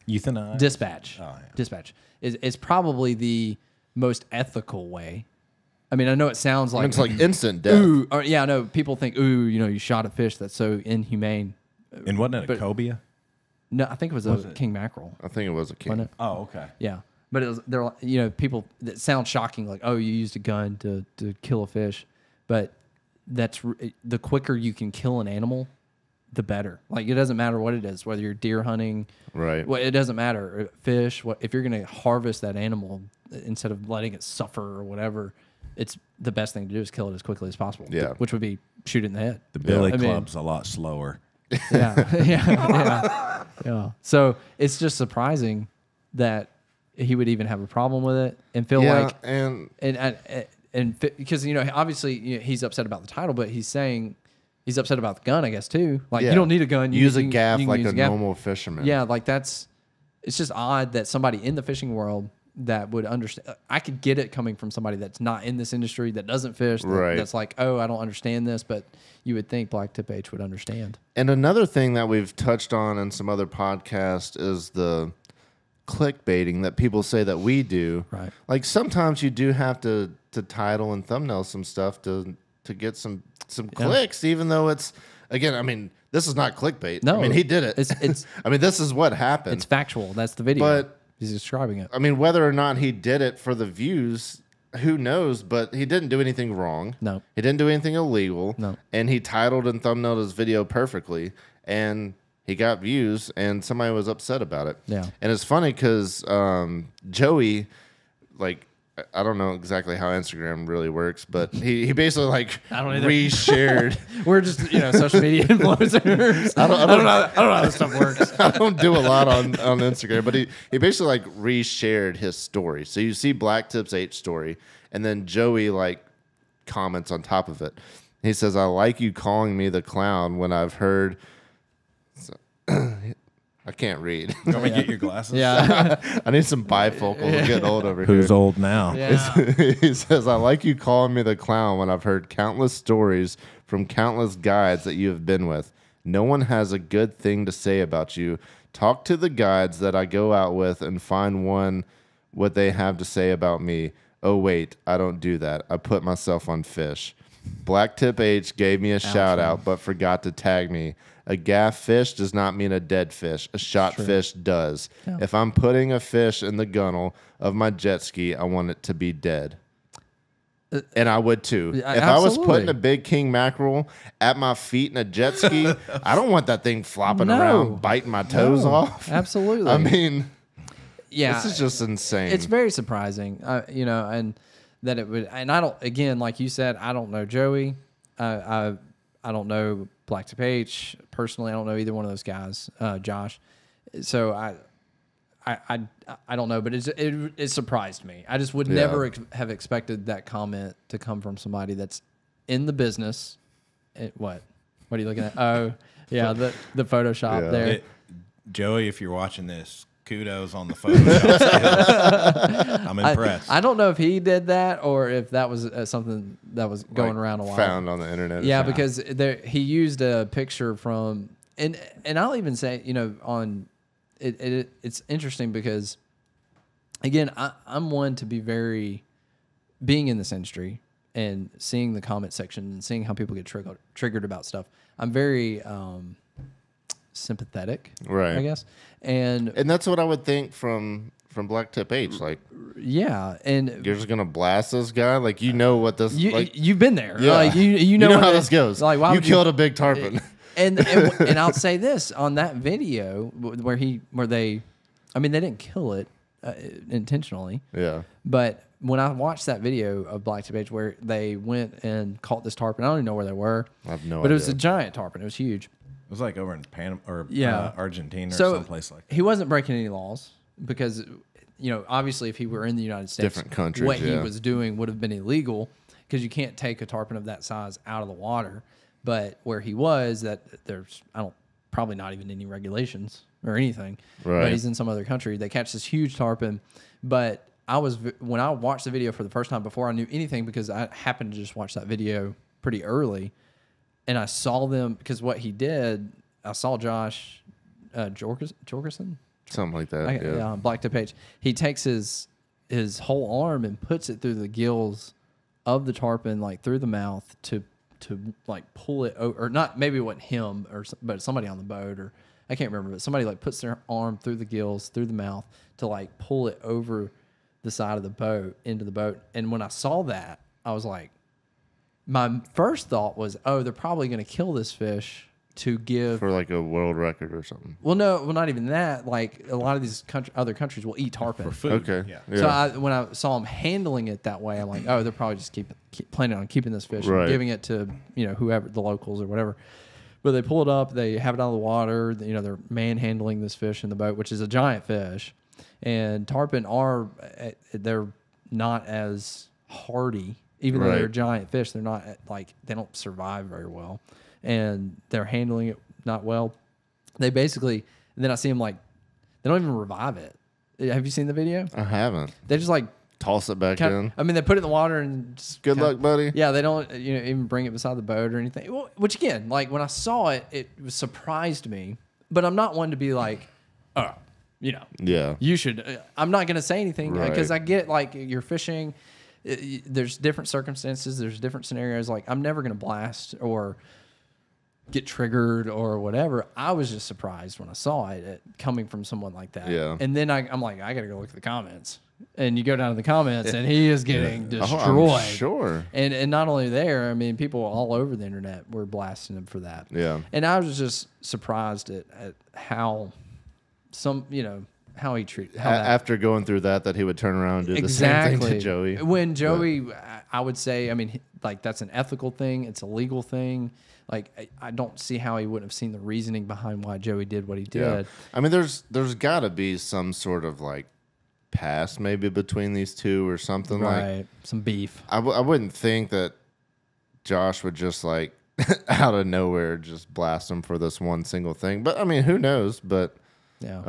Euthanize? Dispatch. Oh, yeah. Dispatch is probably the most ethical way. I mean, I know it sounds like It's like instant death. ooh, or, yeah, I know people think ooh, you shot a fish, that's so inhumane. And wasn't it a cobia? No, I think it was a king mackerel. I think it was a king. Wasn't it? Oh, okay. Yeah, but they're people that sound shocking, like, oh, you used a gun to kill a fish, but that's the quicker you can kill an animal, the better. Like, it doesn't matter what it is, whether you're deer hunting, Right. well, it doesn't matter. Fish, if you're going to harvest that animal instead of letting it suffer or whatever, it's the best thing to do is kill it as quickly as possible. Yeah. Which would be shoot it in the head. The billy I mean- club's a lot slower. Yeah. Yeah. So it's just surprising that he would even have a problem with it and feel like and because obviously he's upset about the title, but he's saying he's upset about the gun, I guess too. Like you don't need a gun. Use a gaff like a normal fisherman. Yeah, like it's just odd that somebody in the fishing world that would understand. I could get it coming from somebody that's not in this industry, that doesn't fish, that's like, oh, I don't understand this, but you would think BlacktipH would understand. And another thing that we've touched on in some other podcasts is the clickbaiting that people say that we do. Right. Like sometimes you do have to title and thumbnail some stuff to get some clicks, even though it's, again, I mean, this is not clickbait. No, I mean, he did it. It's I mean, this is what happened. It's factual. That's the video. But he's describing it. I mean, whether or not he did it for the views, who knows? But he didn't do anything wrong. No. He didn't do anything illegal. No. And he titled and thumbnailed his video perfectly. And he got views, and somebody was upset about it. Yeah. And it's funny because Joey, like, I don't know exactly how Instagram really works, but he basically like reshared. We're just social media influencers. I don't know how this stuff works. I don't do a lot on Instagram, but he basically like reshared his story. So you see BlacktipH story, and then Joey like comments on top of it. He says, "I like you calling me the clown when I've heard." I can't read. You want me to get your glasses? Yeah. I need some bifocals. I'm getting old over here. Who's old now? Yeah. He says, "I like you calling me the clown when I've heard countless stories from countless guides that you have been with. No one has a good thing to say about you. Talk to the guides that I go out with and find what they have to say about me. Oh, wait, I don't do that. I put myself on fish. BlacktipH gave me a shout out, but forgot to tag me. A gaff fish does not mean a dead fish. A shot fish does. Yeah. If I'm putting a fish in the gunnel of my jet ski, I want it to be dead." And I would too. If I was putting a big king mackerel at my feet in a jet ski, I don't want that thing flopping around, biting my toes off. Absolutely. I mean, yeah, this is just insane. It's very surprising, and that it would. And I don't. Again, like you said, I don't know Joey. I don't know BlacktipH personally. I don't know either one of those guys, Josh. So I don't know, but it surprised me. I just would never have expected that comment to come from somebody that's in the business. What are you looking at? Oh, yeah, the Photoshop there. Joey, if you're watching this, kudos on the Photoshop skills. I'm impressed. I don't know if he did that or if that was something that was going around a while. Found on the internet. Yeah, because he used a picture from, and I'll even say, on it's interesting because, again, I'm one to be being in this industry and seeing the comment section and seeing how people get triggered about stuff. I'm very sympathetic, right? I guess, and that's what I would think from BlacktipH. Like, yeah, and you're just gonna blast this guy, like what this. You've been there, yeah. Like you know how this goes. Like, why you killed a big tarpon. And I'll say this on that video where they didn't kill it intentionally. Yeah. But when I watched that video of BlacktipH where they went and caught this tarpon, I don't even know where they were. I have no idea. But it was a giant tarpon. It was huge. It was like over in Panama or Argentina or someplace like that. He wasn't breaking any laws because, obviously if he were in the United States, different countries, what he was doing would have been illegal because you can't take a tarpon of that size out of the water. But where he was, there's probably not even any regulations or anything. Right. But he's in some other country. They catch this huge tarpon. But when I watched the video for the first time before I knew anything, because I happened to just watch that video pretty early, and I saw them because what he did, I saw Josh Jorgensen, something like that. BlacktipH. He takes his whole arm and puts it through the gills of the tarpon, like through the mouth to like pull it over, or not, maybe it wasn't him but somebody on the boat, or I can't remember, but somebody like puts their arm through the gills, through the mouth to like pull it over the side of the boat into the boat. And when I saw that, I was like, my first thought was, oh, they're probably going to kill this fish to give for like a world record or something. Well, not even that. Like a lot of these other countries will eat tarpon for food. Okay. Yeah. So when I saw them handling it that way, I'm like, oh, they're probably just keep planning on keeping this fish and giving it to whoever, the locals or whatever. But they pull it up, they have it out of the water. They're manhandling this fish in the boat, which is a giant fish. And tarpon are, they're not as hardy, even though they're giant fish. They're not like, they don't survive very well, and they're handling it not well. They basically, and then I see them like, they don't even revive it. Have you seen the video? I haven't. They just like toss it back in. I mean, they put it in the water and just good luck, buddy. Yeah, they don't even bring it beside the boat or anything. Well, which again, like when I saw it, it surprised me. But I'm not one to be like, oh, yeah, you should. I'm not going to say anything because I get like you're fishing. There's different circumstances. There's different scenarios. Like I'm never going to blast or get triggered or whatever. I was just surprised when I saw it coming from someone like that. Yeah. And then I'm like, I got to go look at the comments. And you go down to the comments, and he is getting destroyed. Oh, I'm sure. And not only there, I mean, people all over the internet were blasting him for that. Yeah. And I was just surprised at how how he treated. After going through that he would turn around and do the same thing to Joey. When Joey, I would say, I mean, like that's an ethical thing. It's a legal thing. Like I don't see how he wouldn't have seen the reasoning behind why Joey did what he did. Yeah. I mean, there's got to be some sort of like past maybe between these two or something like some beef. I wouldn't think that Josh would just like out of nowhere just blast him for this one single thing. But I mean, who knows? But yeah,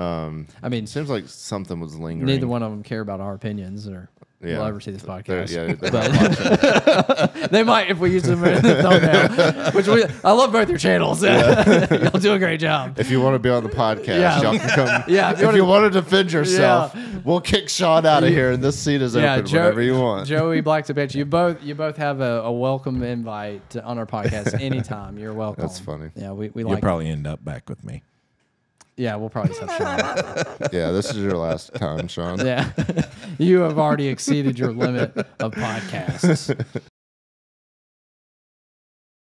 I mean, it seems like something was lingering. Neither one of them care about our opinions or will ever see this podcast. Yeah, they might if we use them in the thumbnail. Which I love both your channels. Y'all do a great job. If you want to be on the podcast, y'all can come. Yeah, if you want to defend yourself, we'll kick Sean out of here, and this seat is open whenever you want. Joey, BlacktipH, you both have a welcome invite on our podcast anytime. You're welcome. That's funny. Yeah, we You'll probably end up back with me. Yeah, we'll probably just have Sean. Yeah, this is your last time, Sean. Yeah. You have already exceeded your limit of podcasts.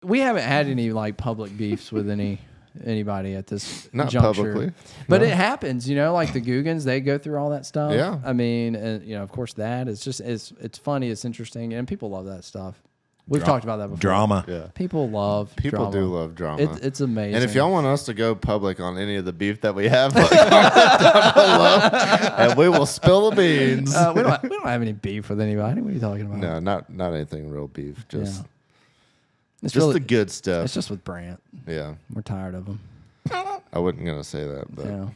We haven't had any like public beefs with anybody at this Not juncture. publicly. But it happens, like the Googans, they go through all that stuff. Yeah. I mean, of course that it's just it's funny, it's interesting, and people love that stuff. We've talked about that before. Drama. Yeah. People do love drama. It's amazing. And if y'all want us to go public on any of the beef that we have, comment down below, and we will spill the beans. we don't have any beef with anybody. What are you talking about? No, not anything real beef. Just It's just the good stuff. It's just with Brant. Yeah. We're tired of him. I wasn't going to say that, but Yeah.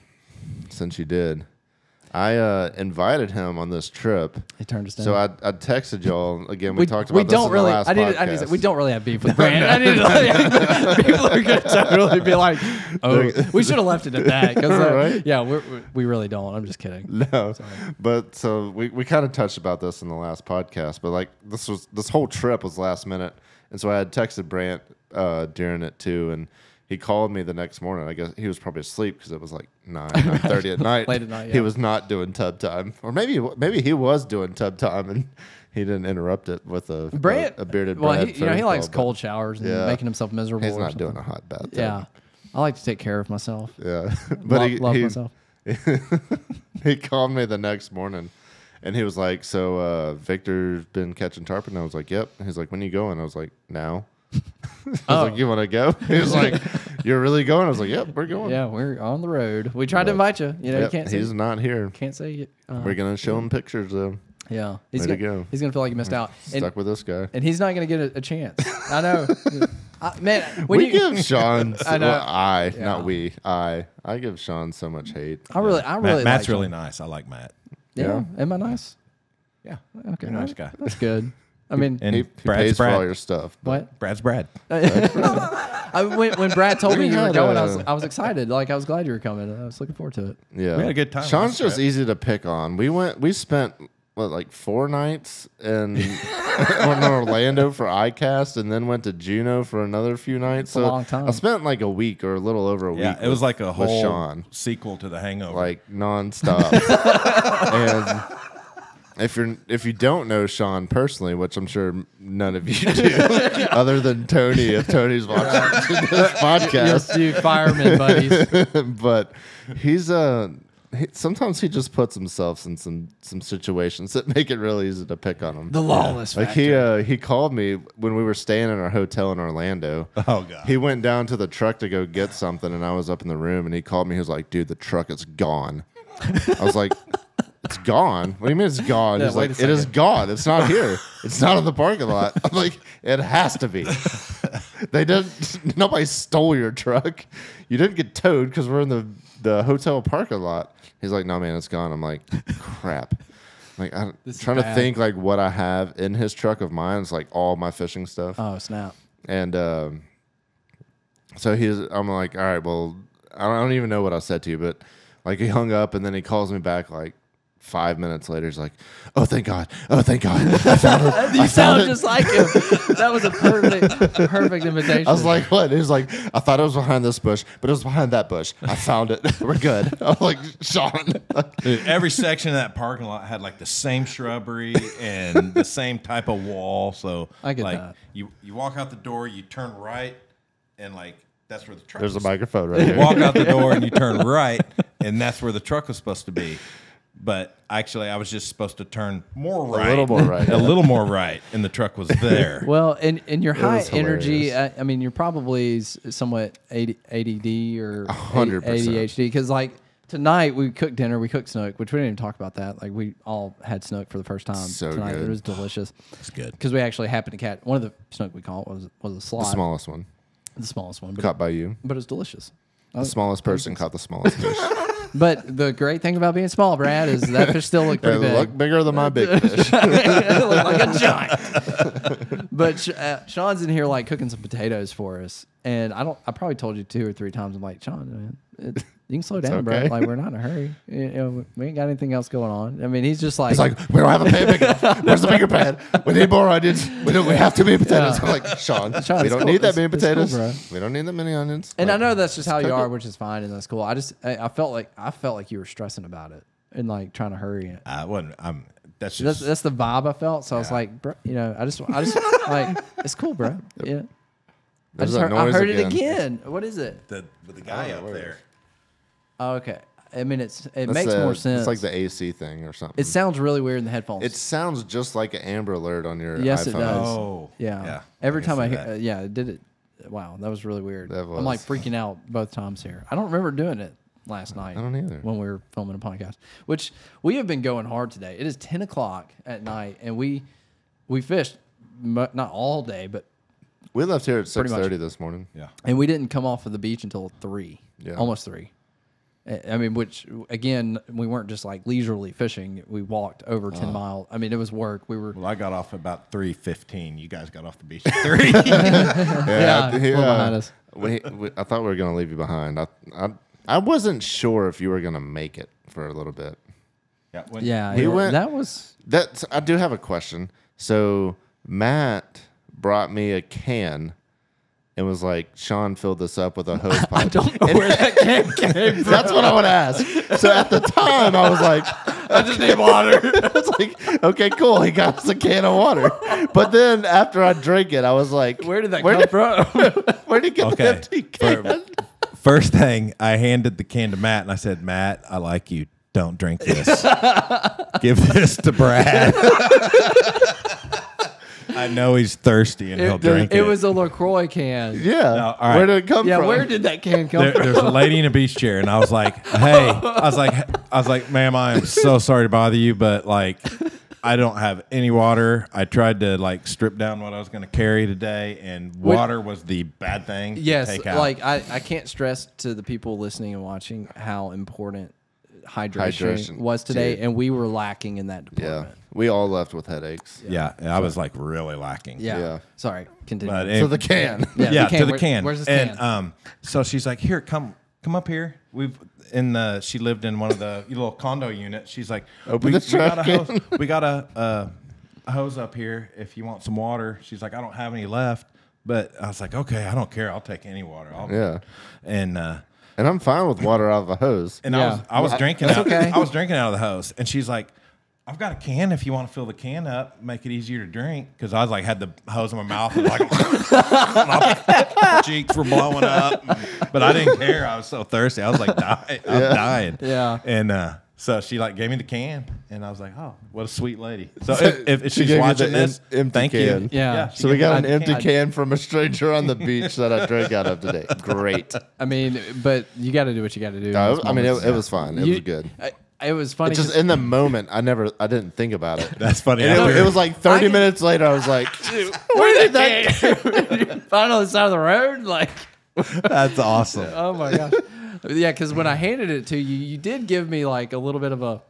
since you did. I invited him on this trip. He turned us down. So I texted y'all again. We talked about this don't in really. the last I need podcast. to say, we don't really have beef with Brand. I need to people are going to totally be like, oh, we should have left it at that. Because Right? yeah, we really don't. I'm just kidding. No, but so we kind of touched about this in the last podcast. But like this whole trip was last minute, and so I had texted Brant during it too, and he called me the next morning. I guess he was probably asleep because it was like 9:30 at night. Late at night, yeah. He was not doing tub time, or maybe he was doing tub time and he didn't interrupt it with a bearded. Well, Brad he likes phone call, cold showers and making himself miserable. He's or not something. doing a hot bath. Yeah, I like to take care of myself. Yeah, but love myself. He called me the next morning. And he was like, so Victor's been catching tarpon? I was like, yep. He's like, when are you going? I was like, now. I was like, you want to go? He was like, you're really going? I was like, yep, we're going. Yeah, we're on the road. We tried to invite you. You know, you can't say. He's not here. Can't say it. We're going to show him pictures, though. Yeah. He's going to go. He's going to feel like he missed out. Stuck with this guy. And he's not going to get a chance. I know. Man, when we give Sean, I know. Well, not we. I give Sean so much hate. I really Matt's like really Sean. nice. I like Matt. Yeah. Am I nice? Yeah. Okay. You're a nice guy. That's good. I mean, And He Brad's pays Brad. for all your stuff. what? Brad's Brad. When Brad told me you were had going, a- I was excited. Like I was glad you were coming. I was looking forward to it. Yeah. We had a good time Sean's last just trip. easy to pick on. We spent like 4 nights in went to Orlando for ICAST and then went to Juneau for another few nights. a long time. I spent like a week or a little over a week. Yeah, it was like a with whole Sean, sequel to The Hangover. like nonstop. And if you don't know Sean personally, which I'm sure none of you do, other than Tony, if Tony's watching this podcast, You firemen buddies. but he's sometimes he just puts himself in some situations that make it really easy to pick on him. The lawless Like he called me when we were staying in our hotel in Orlando. Oh, God. He went down to the truck to go get something, and I was up in the room, and he called me. He was like, "Dude, the truck is gone." I was like, it's gone. What do you mean it's gone? He's like, wait a it is second. gone. It's not here. It's not in the parking lot. I'm like, it has to be. They didn't. Nobody stole your truck. You didn't get towed because we're in the hotel parking lot. He's like, no, man, it's gone. I'm like, crap. Like, I'm trying to think like what I have in his truck of mine. It's like all my fishing stuff. Oh, snap. And so I'm like, all right, well, I don't even know what I said to you, but like he hung up and then he calls me back like 5 minutes later. He's like, oh, thank God. Oh, thank God. I found it. You sound just like him. That was a perfect invitation. I was like, what? He was like, I thought it was behind this bush, but it was behind that bush. I found it. We're good. I was like, Sean. Dude, every section of that parking lot had like the same shrubbery and the same type of wall. So I get like that. you walk out the door, you turn right, and like that's where the truck There's a was. microphone right You here. walk out the door and you turn right, and that's where the truck was supposed to be. But actually, I was just supposed to turn more right. A little more right. A little more right, and the truck was there. Well, and your high was energy, hilarious. I mean, you're probably somewhat ADD or 100%. ADHD. Because, like, tonight we cooked dinner, we cooked snook, which we didn't even talk about that. Like, we all had snook for the first time So tonight. good. It was delicious. It's good. Because we actually happened to catch one of the snook we caught was a slot. The smallest one. The smallest one. But, Caught by you. but it was delicious. The smallest person caught the smallest fish. But the great thing about being small, Brad, is that fish still looked pretty They big. look bigger than my big fish. It looked like a giant. But Sean's in here like cooking some potatoes for us, and I probably told you 2 or 3 times. I'm like, Sean, man, you can slow down, bro. okay. Like, we're not in a hurry. You know, we ain't got anything else going on. I mean, he's just like, It's like, we don't have a pan big enough. Where's the bigger pan? We need more onions. We have too many potatoes. I'm like, Sean, we it's don't cool. need that many It's cool, potatoes. bro. We don't need that many onions. and Like, I know that's just how you cook are, it. which is fine, and that's cool. I felt like you were stressing about it and like trying to hurry it. I wasn't. That's just That's the vibe I felt. So I was Yeah. like, bro, you know, I just like, it's cool, bro. Yeah. There's I that noise heard it again. What is it? with the guy up where there. Oh, okay. I mean, it That's makes more sense. It's like the AC thing or something. It sounds really weird in the headphones. It sounds just like an Amber Alert on your Yes, iPhone. it does. Oh, yeah. Every I can time I see hear, that. yeah, it did it. Wow, that was really weird. That I'm like was. freaking out both times here. I don't remember doing it last night. I don't either. When we were filming a podcast, which we have been going hard today. It is 10 o'clock at night, and we fished not all day, but We left here at Pretty much. 6:30 this morning. Yeah. and we didn't come off of the beach until 3, Yeah. almost 3. I mean, which again, we weren't just like leisurely fishing. We walked over 10 miles. I mean, it was work. We were Well, I got off about 3:15. You guys got off the beach at 3. yeah, a little behind us. I thought we were going to leave you behind. I wasn't sure if you were going to make it for a little bit. Yeah. Yeah, He went- that was I do have a question. So Matt brought me a can and was like, Sean filled this up with a hose pipe. I don't know where that can came from. That's what I would ask. So at the time, I was like, I just need water. I was like, okay, cool. He got us a can of water. But then after I drank it, I was like, Where did that come from? Where did he get the Okay. empty can? First thing, I handed the can to Matt, and I said, Matt, I like you. Don't drink this. Give this to Brad. I know he's thirsty, and he'll drink it. It was a LaCroix can. Yeah. No, all right. Where did it come Yeah, from? where did that can come from? There's a lady in a beach chair, and I was like, "Hey," I was like, "Ma'am, I am so sorry to bother you, but like, I don't have any water. I tried to like strip down what I was going to carry today, and water was the bad thing Yes, to take out." like I can't stress to the people listening and watching how important hydration was today, dude. and we were lacking in that Yeah. department. We all left with headaches. yeah, I was like really lacking. Yeah. Yeah. Sorry, continue. But So the can. yeah, to the Where- can. Where's this and can? so she's like, "Here, come up here." She lived in one of the little condo units. She's like, Open the trash can." We got a hose up here if you want some water. She's like, "I don't have any left," but I was like, "Okay, I don't care. I'll take any water." Yeah. And And I'm fine with water out of a hose. Yeah. I was drinking That's out. okay. I was drinking out of the hose, and she's like, "I've got a can if you want to fill the can up, make it easier to drink." Because I was like, had the hose in my mouth, and like my cheeks were blowing up, but I didn't care. I was so thirsty. I was like, dying. I was dying. Yeah. And so she like gave me the can, and I was like, "Oh, what a sweet lady." So if She she's gave you watching the this, empty thank can. you. Yeah. she So we gave got me an empty the can from a stranger on the beach that I drank out of today. Great. I mean, but you got to do what you got to do. in No, those I mean, moments. it was fine. It You- was good. it was funny. Just in the moment, I didn't think about it. That's funny. It was like 30 minutes later. I was like, where did that find on the side of the road? Like, that's awesome. oh my gosh. Yeah, because when I handed it to you, you did give me like a little bit of a,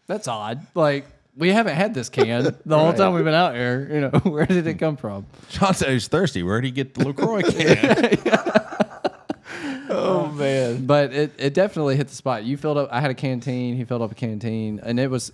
that's odd. Like, we haven't had this can the whole time we've been out here. You know, where did it come from? Sean said he's thirsty. Where did he get the LaCroix can? Oh man! But it definitely hit the spot. You filled up. I had a canteen. He filled up a canteen, and it was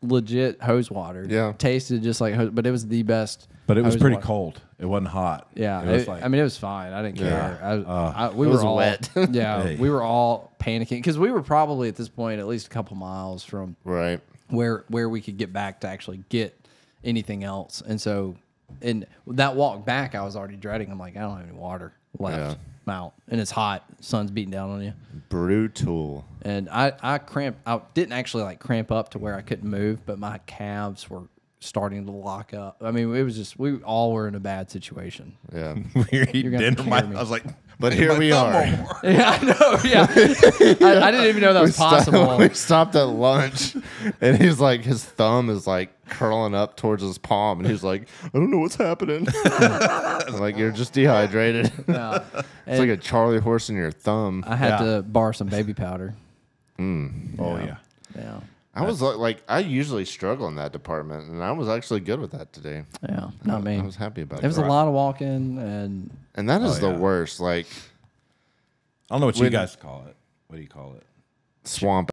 legit hose water. Yeah, tasted just like hose, but it was the best. But it was pretty water. Cold. It wasn't hot. Yeah, it was like, I mean, it was fine. I didn't care. We was were all wet. Yeah, Hey. we were all panicking because we were probably at this point at least a couple miles from right where we could get back to actually get anything else. And so, in that walk back, I was already dreading. I'm like, I don't have any water left. Yeah. Out, and it's hot. Sun's beating down on you. Brutal. And I cramped. I didn't actually like cramp up to where I couldn't move, but my calves were starting to lock up. I mean, it was just we all were in a bad situation. Yeah. we were eating gonna dinner. carry me. I was like, But here we are. Yeah, I know. Yeah, I didn't even know that was possible. We stopped at lunch, and he's like, his thumb is like curling up towards his palm, and he's like, I don't know what's happening. I'm like, you're just dehydrated. Yeah. It's like a Charlie horse in your thumb. I had to borrow some baby powder. Oh yeah. Yeah. I was like, I usually struggle in that department, and I was actually good with that today. Yeah, not me. I was happy about It was that. a lot of walking, and And that is the yeah. worst. Like, I don't know what you guys call it. What do you call it? swamp.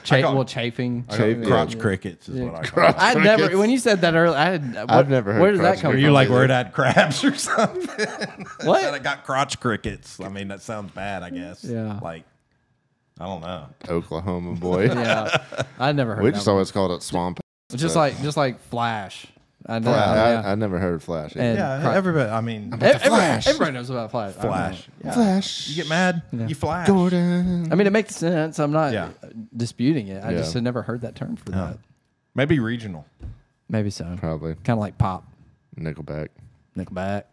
chafing. Crotch crickets is what I call it. I never. When you said that earlier, I've never heard Where did that crotch come Are from? you like where it had crabs or something? What? Said I got crotch crickets. I mean, that sounds bad, I guess. Yeah. Like, I don't know. Oklahoma boy. Yeah, I never heard. We that just one. always called it swamp. just like Flash. I know. I never heard of Flash. And Yeah, everybody. I mean, Everybody knows about Flash. I don't know. Flash. Yeah. Flash. You get mad, you flash. Gordon. I mean, it makes sense. I'm not Yeah. disputing it. I Yeah. just had never heard that term for that. Maybe regional. Maybe so. Probably. Kind of like pop. Nickelback. Nickelback.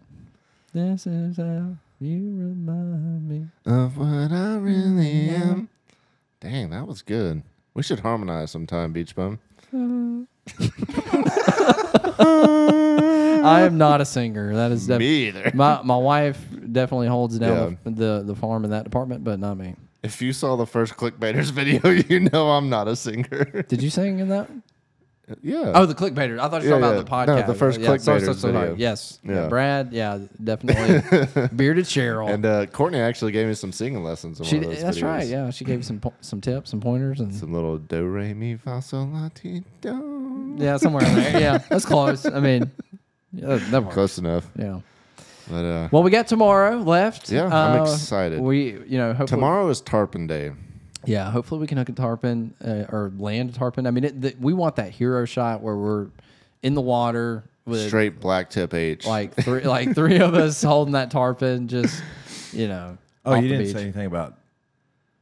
This is how you remind me. Of what I really am. Dang, that was good. We should harmonize sometime, Beach Bum. I am not a singer. That is Me either. my wife definitely holds down the farm in that department, but not me. If you saw the first Clickbaiters video, you know I'm not a singer. Did you sing in that? Yeah. Oh, the Clickbaiters. I thought you were talking about the No, podcast. the first Clickbaiters video. Yes. Yeah. Brad. Yeah, definitely. Bearded Cheryl. And Courtney actually gave me some singing lessons in She, one of those that's videos. right. Yeah, she gave you some tips, some pointers, and Some little do, re, mi, fa, sol, la, ti, do. yeah, somewhere in there. Yeah, that's close. I mean, yeah, that works. Close enough. Yeah. But Well, we got tomorrow left. yeah, I'm excited. Hopefully, Tomorrow is Tarpon Day. yeah, hopefully we can hook a tarpon or land a tarpon. I mean, we want that hero shot where we're in the water with Straight BlacktipH. like three of us holding that tarpon, just Oh, off you the didn't beach. say anything about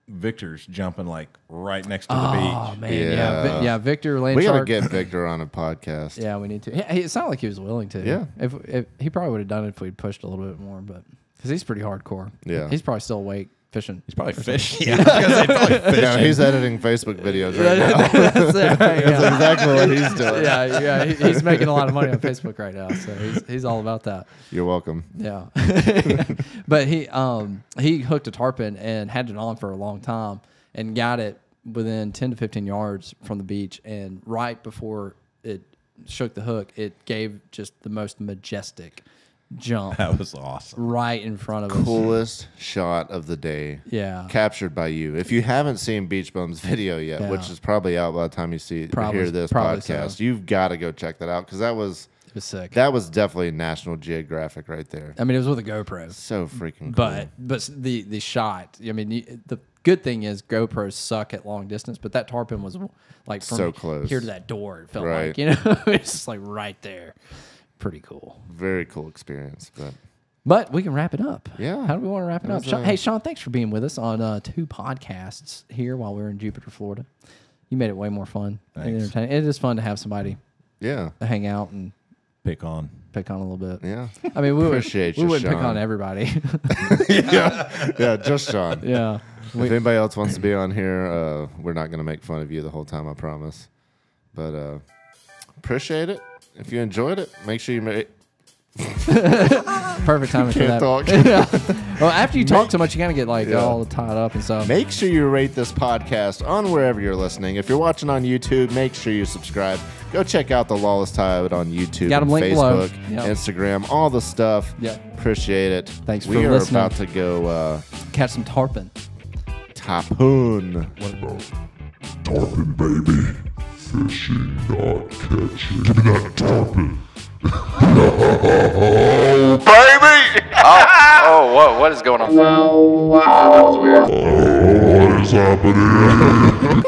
Victor's jumping like right next to the Oh beach. man, yeah, Victor we got to Landshark. get Victor on a podcast. Yeah, we need to. It sounded like he was willing to. Yeah. If he probably would have done it if we'd pushed a little bit more, but because he's pretty hardcore. Yeah. he's probably still awake fishing. He's probably fishing. Yeah, I was gonna say probably fishing. No, he's editing Facebook videos right now. That's it, right, yeah. That's exactly what he's doing. Yeah, he's making a lot of money on Facebook right now, so he's all about that. You're welcome. Yeah, but he hooked a tarpon and had it on for a long time and got it within 10 to 15 yards from the beach, and right before it shook the hook, it gave just the most majestic jump That was awesome. right in front of us. Coolest shot of the day. Yeah, Captured by you. If you haven't seen Beach Bum's video yet, Yeah. which is probably out by the time you hear this probably podcast, so. you've got to go check that out because it was sick. that was definitely National Geographic right there. I mean, it was with a GoPro. So freaking cool. But the shot. I mean, the good thing is GoPros suck at long distance, but that tarpon was like from So close. here to that door. It felt Right. like it's just like right there. Pretty cool. Very cool experience. But we can wrap it up. Yeah. How do we want to wrap it That up? was, Sean, hey, Sean, thanks for being with us on 2 podcasts here while we're in Jupiter, Florida. You made it way more fun and Thanks. entertaining. It is fun to have somebody Yeah. hang out and Pick on. pick on a little bit. Yeah. I mean, we Appreciate wouldn't you, pick Sean. on everybody. Yeah. Yeah. Just Sean. Yeah. If anybody else wants to be on here, we're not going to make fun of you the whole time, I promise. But appreciate it. If you enjoyed it, make sure you make. Perfect timing for that. Talk. Well, after you talk so much, you kind of get all tied up and stuff. Make sure you rate this podcast on wherever you're listening. If you're watching on YouTube, make sure you subscribe. Go check out the Lawless Tide on YouTube, Got 'em linked below. Facebook, Instagram, all the stuff. Yep. Appreciate it. Thanks for listening. We are listening. about to go Catch some tarpon. Tapoon. Tarpon, baby. Fishing, not catching. Give me that tarpon. No, baby! What is going on? Oh, what is happening?